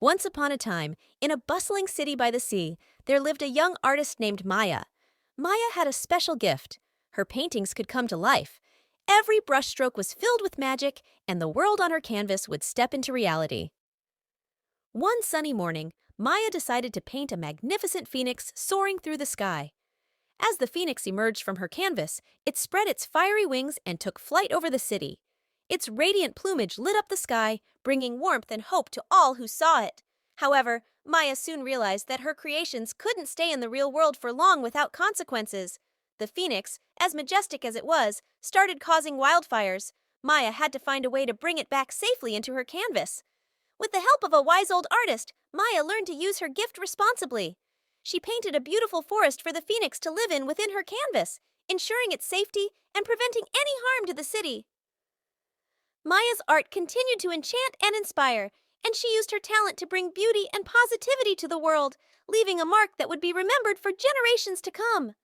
Once upon a time, in a bustling city by the sea, there lived a young artist named Maya. Maya had a special gift. Her paintings could come to life. Every brushstroke was filled with magic, and the world on her canvas would step into reality. One sunny morning, Maya decided to paint a magnificent phoenix soaring through the sky. As the phoenix emerged from her canvas, it spread its fiery wings and took flight over the city. Its radiant plumage lit up the sky, bringing warmth and hope to all who saw it. However, Maya soon realized that her creations couldn't stay in the real world for long without consequences. The phoenix, as majestic as it was, started causing wildfires. Maya had to find a way to bring it back safely into her canvas. With the help of a wise old artist, Maya learned to use her gift responsibly. She painted a beautiful forest for the phoenix to live in within her canvas, ensuring its safety and preventing any harm to the city. Maya's art continued to enchant and inspire, and she used her talent to bring beauty and positivity to the world, leaving a mark that would be remembered for generations to come.